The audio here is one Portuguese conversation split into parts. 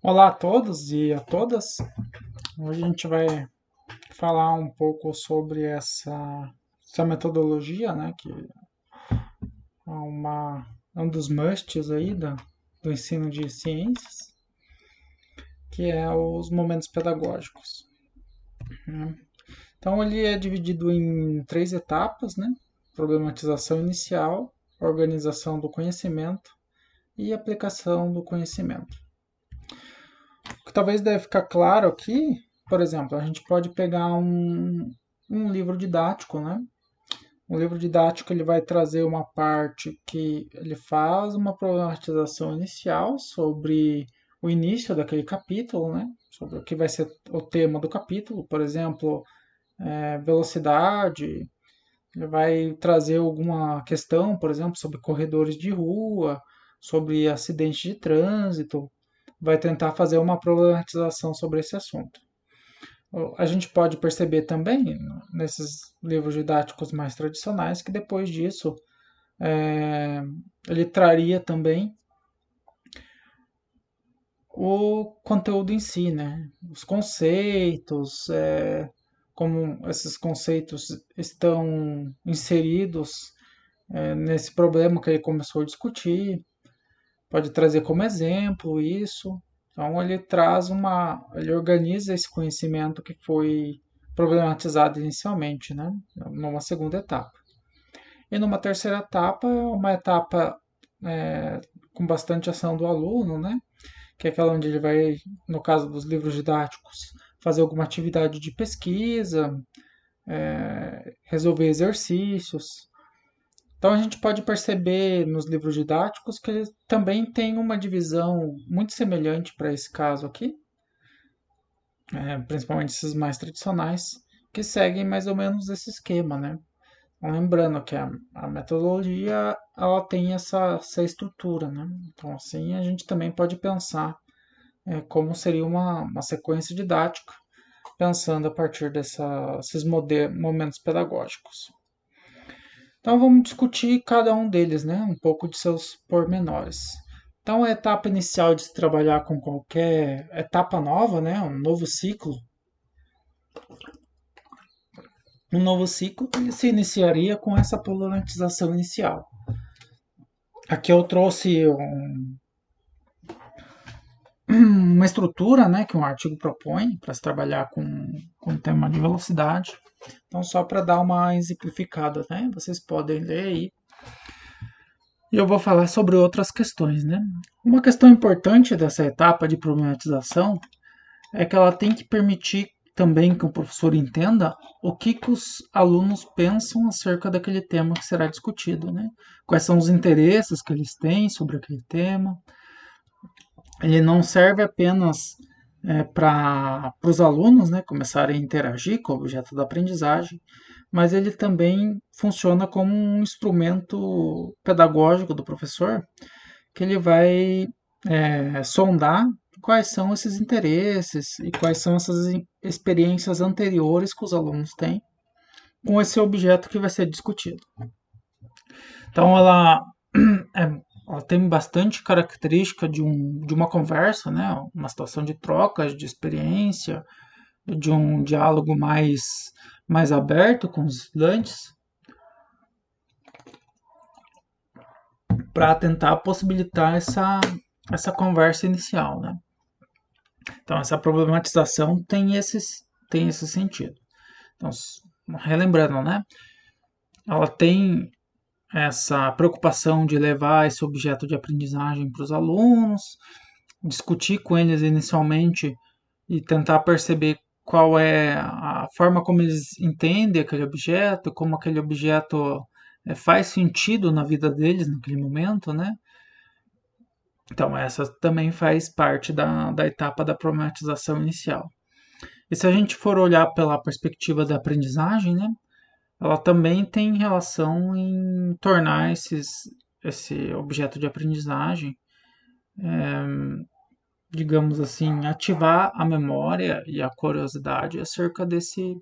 Olá a todos e a todas. Hoje a gente vai falar um pouco sobre essa metodologia, né, que é um dos musts aí do ensino de ciências, que é os momentos pedagógicos, né? Então ele é dividido em três etapas, né? Problematização inicial, organização do conhecimento e aplicação do conhecimento. O que talvez deve ficar claro aqui, por exemplo, a gente pode pegar um livro didático, né? O livro didático ele vai trazer uma parte que ele faz uma problematização inicial sobre o início daquele capítulo, né? Sobre o que vai ser o tema do capítulo, por exemplo, velocidade. Ele vai trazer alguma questão, por exemplo, sobre corredores de rua, sobre acidentes de trânsito. Vai tentar fazer uma problematização sobre esse assunto. A gente pode perceber também, nesses livros didáticos mais tradicionais, que depois disso é, ele traria também o conteúdo em si, né? Os conceitos, como esses conceitos estão inseridos nesse problema que ele começou a discutir, pode trazer como exemplo isso. Então ele organiza esse conhecimento que foi problematizado inicialmente, né? Numa segunda etapa. E numa terceira etapa, é uma etapa é, com bastante ação do aluno, né? Que é aquela onde ele vai, no caso dos livros didáticos, fazer alguma atividade de pesquisa, resolver exercícios. Então a gente pode perceber nos livros didáticos que eles também têm uma divisão muito semelhante para esse caso aqui, principalmente esses mais tradicionais, que seguem mais ou menos esse esquema, né? Lembrando que a metodologia ela tem essa estrutura, né? Então assim a gente também pode pensar como seria uma sequência didática, pensando a partir desses momentos pedagógicos. Então vamos discutir cada um deles, né? Um pouco de seus pormenores. Então a etapa inicial de se trabalhar com qualquer etapa nova, né? Um novo ciclo ele se iniciaria com essa problematização inicial. Aqui eu trouxe uma estrutura, né, que um artigo propõe para se trabalhar com o tema de velocidade. Então, só para dar uma exemplificada, né, vocês podem ler aí. E eu vou falar sobre outras questões, né. Uma questão importante dessa etapa de problematização é que ela tem que permitir também que o professor entenda o que os alunos pensam acerca daquele tema que será discutido, né? Quais são os interesses que eles têm sobre aquele tema. Ele não serve apenas para os alunos, né, começarem a interagir com o objeto da aprendizagem, mas ele também funciona como um instrumento pedagógico do professor, que ele vai sondar quais são esses interesses e quais são essas experiências anteriores que os alunos têm com esse objeto que vai ser discutido. Então, ela tem bastante característica de uma conversa, né? Uma situação de trocas de experiência, de um diálogo mais aberto com os estudantes, para tentar possibilitar essa conversa inicial, né? Então, essa problematização tem esse sentido. Então, relembrando, né? Ela tem essa preocupação de levar esse objeto de aprendizagem para os alunos, discutir com eles inicialmente e tentar perceber qual é a forma como eles entendem aquele objeto, como aquele objeto faz sentido na vida deles naquele momento, né? Então, essa também faz parte da etapa da problematização inicial. E se a gente for olhar pela perspectiva da aprendizagem, né, ela também tem relação em tornar esse objeto de aprendizagem, digamos assim, ativar a memória e a curiosidade acerca desse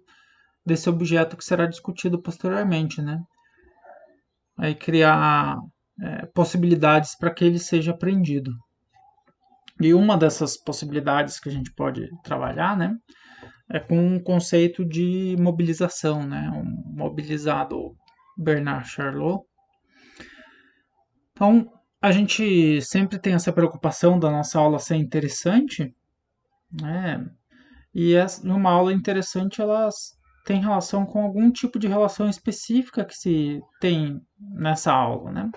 objeto que será discutido posteriormente, né? Aí criar possibilidades para que ele seja aprendido. E uma dessas possibilidades que a gente pode trabalhar, né, é com um conceito de mobilização, né, um mobilizado Bernard Charlot. Então, a gente sempre tem essa preocupação da nossa aula ser interessante, né? E uma aula interessante, ela tem relação com algum tipo de relação específica que se tem nessa aula, né?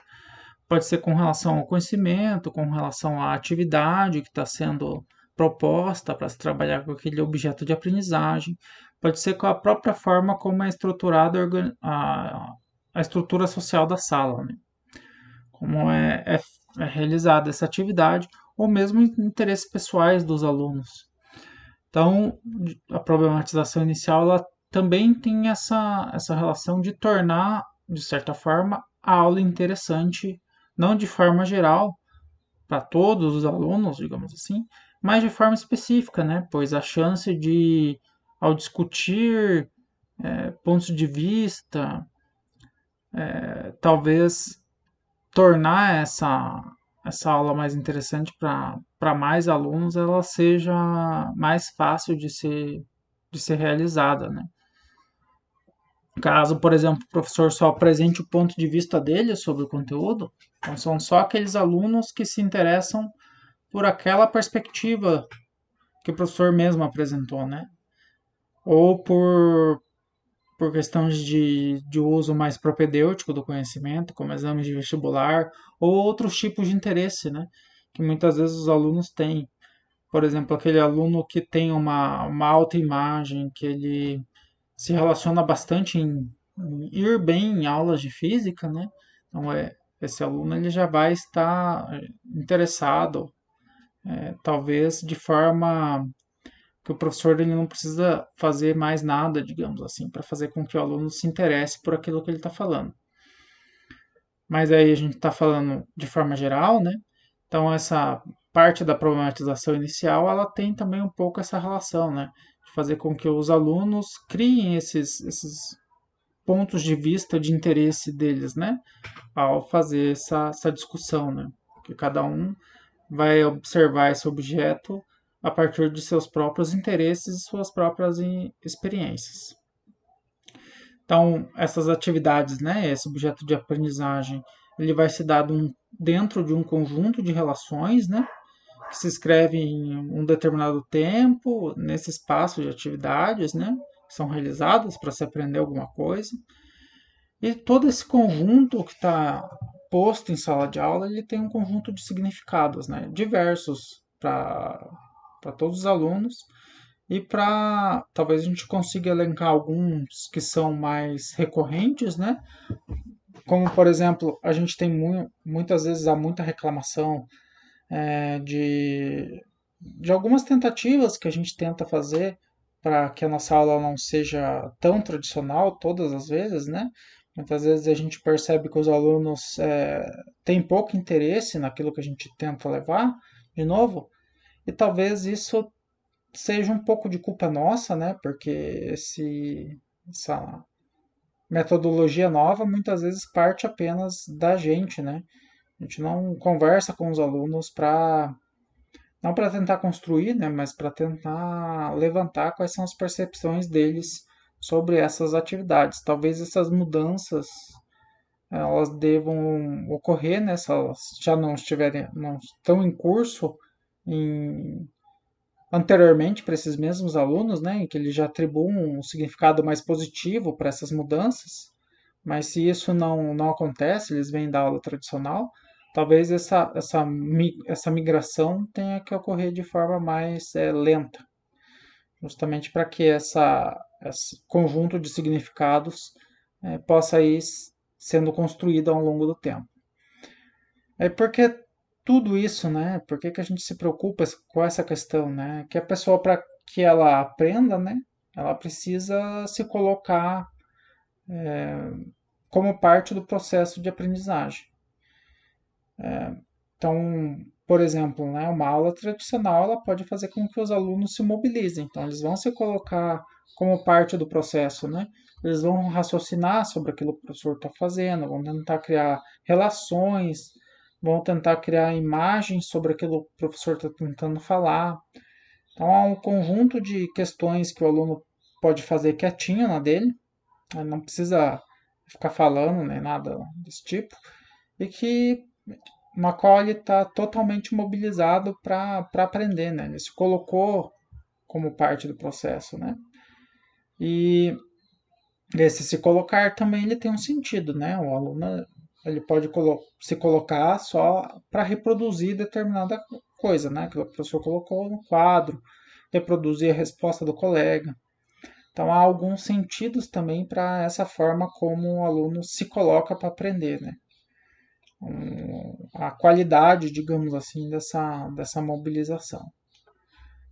Pode ser com relação ao conhecimento, com relação à atividade que está sendo proposta para se trabalhar com aquele objeto de aprendizagem, pode ser com a própria forma como é estruturada a estrutura social da sala, né? Como é realizada essa atividade, ou mesmo interesses pessoais dos alunos. Então, a problematização inicial ela também tem essa relação de tornar, de certa forma, a aula interessante, não de forma geral, para todos os alunos, digamos assim, mas de forma específica, né? Pois a chance de, ao discutir pontos de vista, talvez tornar essa aula mais interessante para mais alunos, ela seja mais fácil de ser realizada, né? Caso, por exemplo, o professor só apresente o ponto de vista dele sobre o conteúdo, então são só aqueles alunos que se interessam por aquela perspectiva que o professor mesmo apresentou, né? Ou por questões de uso mais propedêutico do conhecimento, como exames de vestibular, ou outros tipos de interesse, né? Que muitas vezes os alunos têm. Por exemplo, aquele aluno que tem uma autoimagem, que ele se relaciona bastante em ir bem em aulas de física, né? Então, esse aluno ele já vai estar interessado, talvez de forma que o professor ele não precisa fazer mais nada, digamos assim, para fazer com que o aluno se interesse por aquilo que ele está falando. Mas aí a gente está falando de forma geral, né? Então essa parte da problematização inicial, ela tem também um pouco essa relação, né? De fazer com que os alunos criem esses pontos de vista de interesse deles, né? Ao fazer essa discussão, né? Que cada um vai observar esse objeto a partir de seus próprios interesses e suas próprias experiências. Então, essas atividades, né, esse objeto de aprendizagem, ele vai se dar dentro de um conjunto de relações, né, que se escreve em um determinado tempo, nesse espaço de atividades, né, que são realizadas para se aprender alguma coisa. E todo esse conjunto que está posto em sala de aula, ele tem um conjunto de significados, né, diversos para todos os alunos e para talvez a gente consiga elencar alguns que são mais recorrentes, né? Como por exemplo, a gente tem muitas vezes há muita reclamação de algumas tentativas que a gente tenta fazer para que a nossa aula não seja tão tradicional todas as vezes, né? Muitas vezes a gente percebe que os alunos têm pouco interesse naquilo que a gente tenta levar, de novo, e talvez isso seja um pouco de culpa nossa, né? Porque essa metodologia nova muitas vezes parte apenas da gente, né? A gente não conversa com os alunos para não para tentar construir, né, mas para tentar levantar quais são as percepções deles sobre essas atividades. Talvez essas mudanças elas devam ocorrer, né, se elas já não estão em curso em, anteriormente para esses mesmos alunos, né, em que eles já atribuem um significado mais positivo para essas mudanças, mas se isso não acontece, eles vêm da aula tradicional, talvez essa migração tenha que ocorrer de forma mais lenta, justamente para que esse conjunto de significados possa ir sendo construído ao longo do tempo. É porque tudo isso, né? Por que a gente se preocupa com essa questão, né? Que a pessoa, para que ela aprenda, né? Ela precisa se colocar como parte do processo de aprendizagem. Então, por exemplo, né, uma aula tradicional ela pode fazer com que os alunos se mobilizem. Então, eles vão se colocar como parte do processo, né? Eles vão raciocinar sobre aquilo que o professor está fazendo, vão tentar criar relações vão tentar criar imagens sobre aquilo que o professor está tentando falar. Então, há um conjunto de questões que o aluno pode fazer quietinho na dele, né, não precisa ficar falando nem nada desse tipo, e que na qual ele está totalmente mobilizado para aprender, né? Ele se colocou como parte do processo, né? E esse se colocar também ele tem um sentido, né? O aluno ele pode se colocar só para reproduzir determinada coisa, né? Que o professor colocou no quadro, reproduzir a resposta do colega. Então há alguns sentidos também para essa forma como o aluno se coloca para aprender, né? A qualidade, digamos assim, dessa mobilização.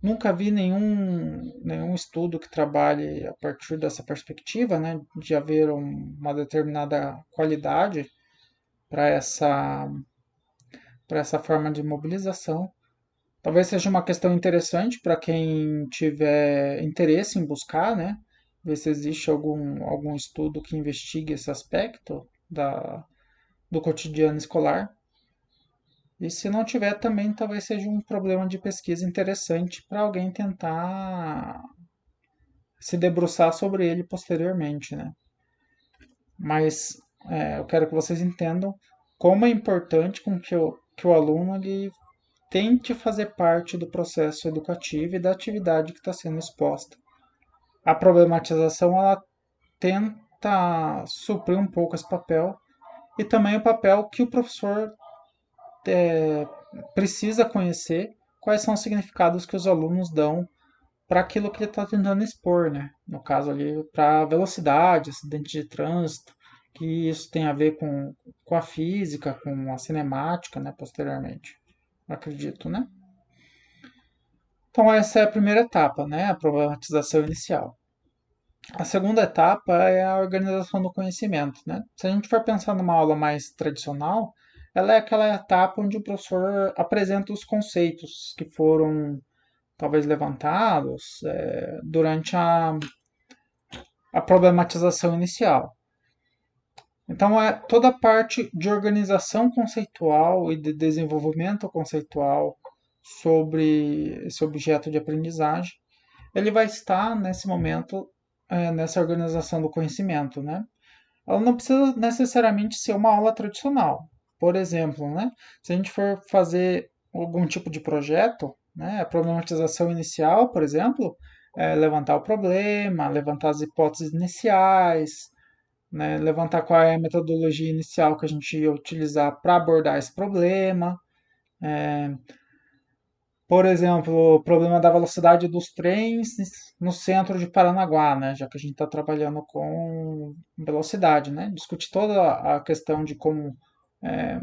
Nunca vi nenhum estudo que trabalhe a partir dessa perspectiva, né, de haver uma determinada qualidade para para essa forma de mobilização. Talvez seja uma questão interessante para quem tiver interesse em buscar, né, ver se existe algum estudo que investigue esse aspecto do cotidiano escolar. E se não tiver também, talvez seja um problema de pesquisa interessante para alguém tentar se debruçar sobre ele posteriormente, né? Mas eu quero que vocês entendam como é importante que o aluno ele tente fazer parte do processo educativo e da atividade que está sendo exposta. A problematização ela tenta suprir um pouco esse papel e também o papel que o professor precisa conhecer quais são os significados que os alunos dão para aquilo que ele está tentando expor, né? No caso ali, para velocidade, acidente de trânsito, que isso tem a ver com a física, com a cinemática, né? Posteriormente, acredito, né? Então essa é a primeira etapa, né? A problematização inicial. A segunda etapa é a organização do conhecimento, né? Se a gente for pensar numa aula mais tradicional, ela é aquela etapa onde o professor apresenta os conceitos que foram talvez levantados durante a problematização inicial. Então, é toda a parte de organização conceitual e de desenvolvimento conceitual sobre esse objeto de aprendizagem, ele vai estar nesse momento, nessa organização do conhecimento, né? Ela não precisa necessariamente ser uma aula tradicional. Por exemplo, né, se a gente for fazer algum tipo de projeto, né, a problematização inicial, por exemplo, é levantar o problema, levantar as hipóteses iniciais, né, levantar qual é a metodologia inicial que a gente ia utilizar para abordar esse problema. Por exemplo, o problema da velocidade dos trens no centro de Paranaguá, né? Já que a gente está trabalhando com velocidade, né? Discutir toda a questão de como. É,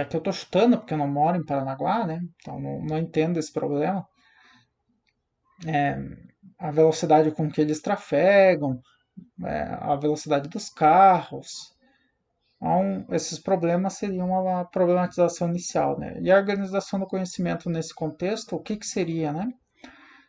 é que eu estou chutando, porque eu não moro em Paranaguá, né? Então não entendo esse problema. A velocidade com que eles trafegam, a velocidade dos carros. Então, esses problemas seriam uma problematização inicial, né? E a organização do conhecimento nesse contexto, o que, que seria, né?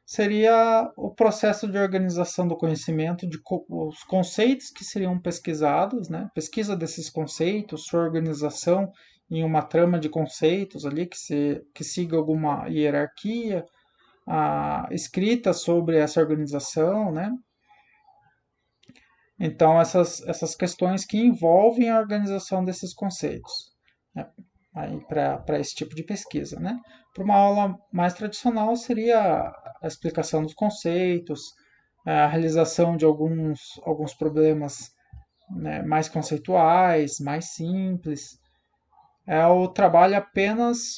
Seria o processo de organização do conhecimento, de os conceitos que seriam pesquisados, né? Pesquisa desses conceitos, sua organização em uma trama de conceitos ali que siga alguma hierarquia, a escrita sobre essa organização, né? Então, essas questões que envolvem a organização desses conceitos, né? Para esse tipo de pesquisa, né? Para uma aula mais tradicional seria a explicação dos conceitos, a realização de alguns problemas, né, mais conceituais, mais simples. É o trabalho apenas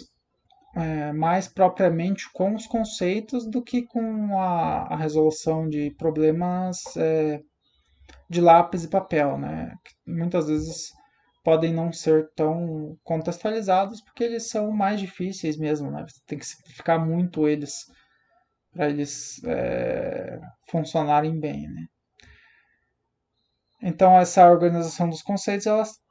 mais propriamente com os conceitos do que com a resolução de problemas de lápis e papel, né? Que muitas vezes podem não ser tão contextualizados porque eles são mais difíceis mesmo, né? Você tem que simplificar muito eles para eles funcionarem bem, né? Então essa organização dos conceitos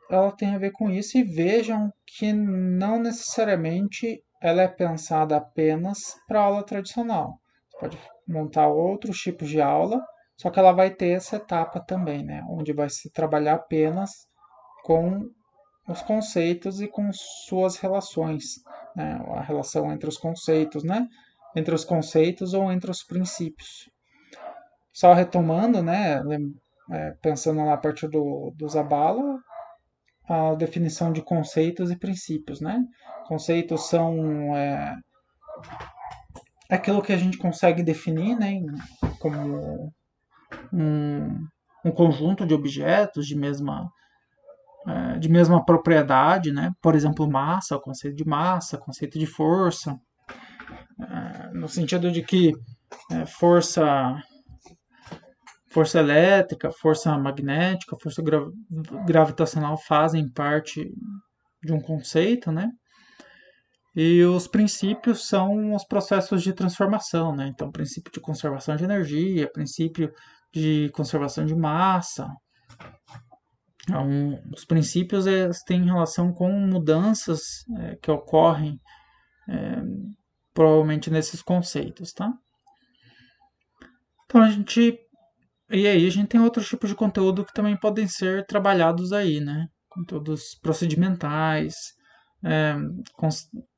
ela tem a ver com isso e vejam que não necessariamente ela é pensada apenas para aula tradicional. Você pode montar outros tipos de aula, só que ela vai ter essa etapa também, né? Onde vai se trabalhar apenas com os conceitos e com suas relações, né? A relação entre os conceitos, né? Entre os conceitos ou entre os princípios. Só retomando, né? Pensando lá a partir do Zabala, a definição de conceitos e princípios, né? Conceitos são aquilo que a gente consegue definir, né? Como um, um conjunto de objetos de mesma propriedade, né? Por exemplo, massa, o conceito de massa, conceito de força, no sentido de que força força elétrica, força magnética, força gravitacional fazem parte de um conceito, né? E os princípios são os processos de transformação, né? Então, princípio de conservação de energia, princípio de conservação de massa. Então, os princípios têm relação com mudanças que ocorrem provavelmente nesses conceitos, tá? Então, e aí a gente tem outros tipos de conteúdo que também podem ser trabalhados aí, né? Conteúdos procedimentais, é,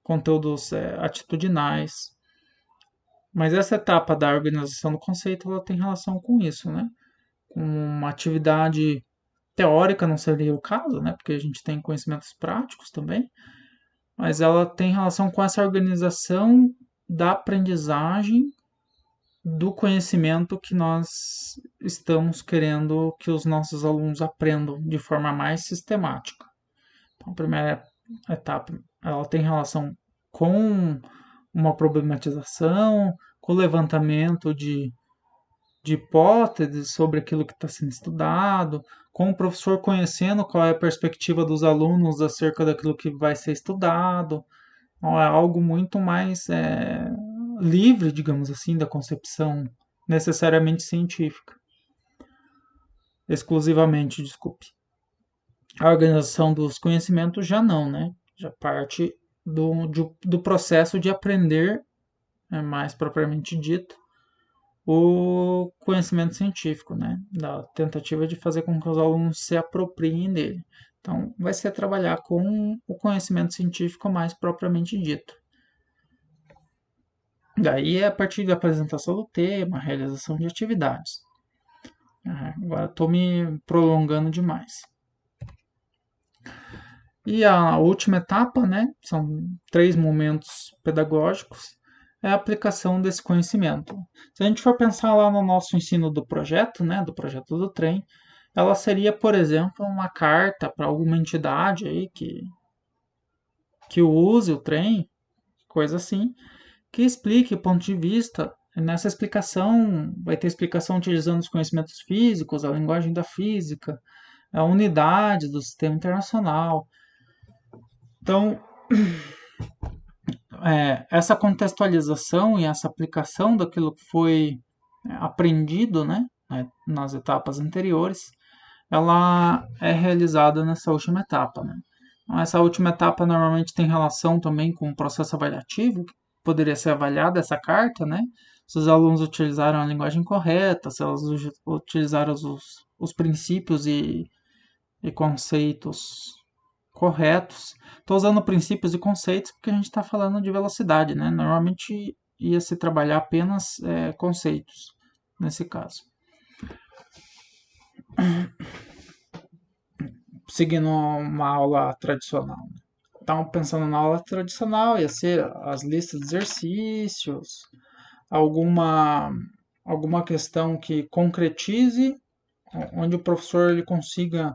conteúdos atitudinais. Mas essa etapa da organização do conceito, ela tem relação com isso, né? Com uma atividade teórica não seria o caso, né? Porque a gente tem conhecimentos práticos também, mas ela tem relação com essa organização da aprendizagem do conhecimento que nós estamos querendo que os nossos alunos aprendam de forma mais sistemática. Então, a primeira etapa, ela tem relação com uma problematização, com o levantamento de hipóteses sobre aquilo que está sendo estudado, com o professor conhecendo qual é a perspectiva dos alunos acerca daquilo que vai ser estudado. Então, é algo muito mais livre, digamos assim, da concepção necessariamente científica. Exclusivamente, desculpe. A organização dos conhecimentos já não, né? Já parte do processo de aprender, mais propriamente dito, o conhecimento científico, né? Da tentativa de fazer com que os alunos se apropriem dele. Então, vai ser trabalhar com o conhecimento científico mais propriamente dito. Daí é a partir da apresentação do tema, realização de atividades. Agora estou me prolongando demais. E a última etapa, né? São 3 momentos pedagógicos, é a aplicação desse conhecimento. Se a gente for pensar lá no nosso ensino do projeto, né? Do projeto do trem, ela seria, por exemplo, uma carta para alguma entidade aí que use o trem, coisa assim, que explique o ponto de vista. Nessa explicação, vai ter explicação utilizando os conhecimentos físicos, a linguagem da física, a unidade do sistema internacional. Então, essa contextualização e essa aplicação daquilo que foi aprendido, né, nas etapas anteriores, ela é realizada nessa última etapa, né? Então, essa última etapa normalmente tem relação também com o processo avaliativo, que poderia ser avaliada essa carta, né? Se os alunos utilizaram a linguagem correta, se elas utilizaram os princípios e conceitos corretos. Estou usando princípios e conceitos porque a gente está falando de velocidade, né? Normalmente ia se trabalhar apenas conceitos nesse caso. Seguindo uma aula tradicional. Então, pensando na aula tradicional, ia ser as listas de exercícios, alguma questão que concretize, onde o professor ele consiga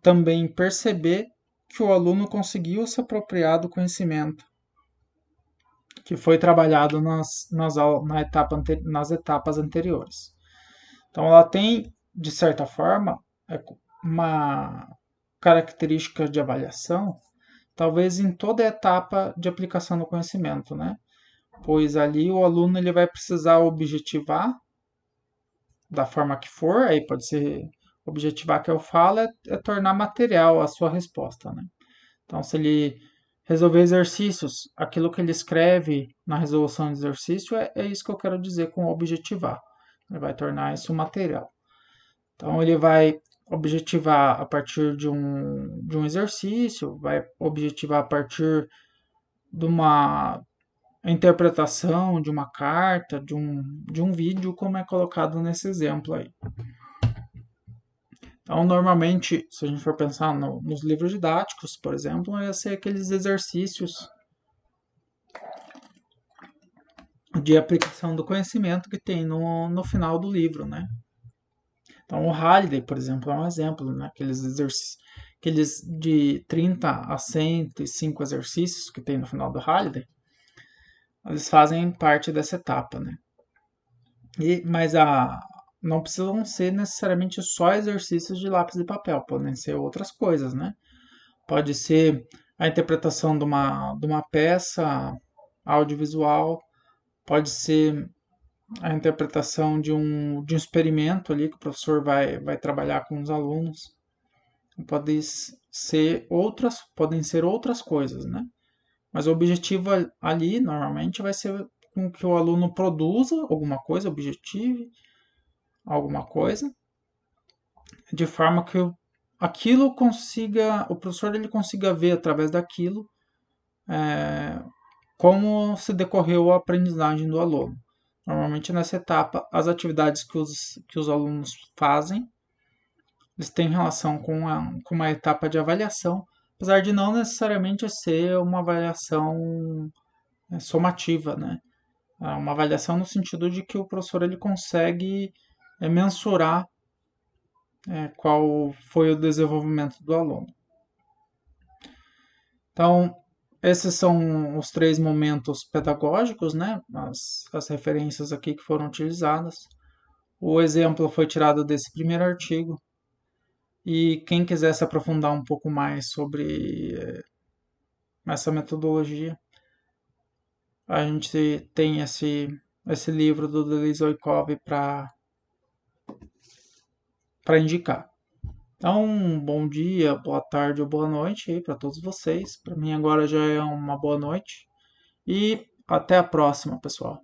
também perceber que o aluno conseguiu se apropriar do conhecimento que foi trabalhado nas etapas anteriores. Então, ela tem, de certa forma, uma característica de avaliação, talvez em toda a etapa de aplicação do conhecimento, né? Pois ali o aluno ele vai precisar objetivar da forma que for, aí pode ser objetivar que eu falo é tornar material a sua resposta, né? Então, se ele resolver exercícios, aquilo que ele escreve na resolução de exercício é isso que eu quero dizer com objetivar. Ele vai tornar isso material. Então, ele vai objetivar a partir de um exercício, vai objetivar a partir de uma interpretação, de uma carta, de um vídeo, como é colocado nesse exemplo aí. Então, normalmente, se a gente for pensar nos livros didáticos, por exemplo, ia ser aqueles exercícios de aplicação do conhecimento que tem no final do livro, né? Então, o Halliday, por exemplo, é um exemplo, né? Aqueles de 30 a 105 exercícios que tem no final do Halliday, eles fazem parte dessa etapa, né? Mas não precisam ser necessariamente só exercícios de lápis e papel, podem ser outras coisas, né? Pode ser a interpretação de uma peça audiovisual, pode ser a interpretação de um experimento ali que o professor vai trabalhar com os alunos. Podem ser outras coisas, né? Mas o objetivo ali, normalmente, vai ser com que o aluno produza alguma coisa, objetive alguma coisa, de forma que aquilo consiga, o professor ele consiga ver através daquilo como se decorreu a aprendizagem do aluno. Normalmente nessa etapa, as atividades que os alunos fazem, eles têm relação com uma etapa de avaliação, apesar de não necessariamente ser uma avaliação somativa, né? Uma avaliação no sentido de que o professor ele consegue mensurar qual foi o desenvolvimento do aluno. Então, esses são os 3 momentos pedagógicos, né? As referências aqui que foram utilizadas. O exemplo foi tirado desse primeiro artigo. E quem quiser se aprofundar um pouco mais sobre essa metodologia, a gente tem esse livro do Delis Oikov para indicar. Então, bom dia, boa tarde ou boa noite aí para todos vocês. Para mim agora já é uma boa noite. E até a próxima, pessoal.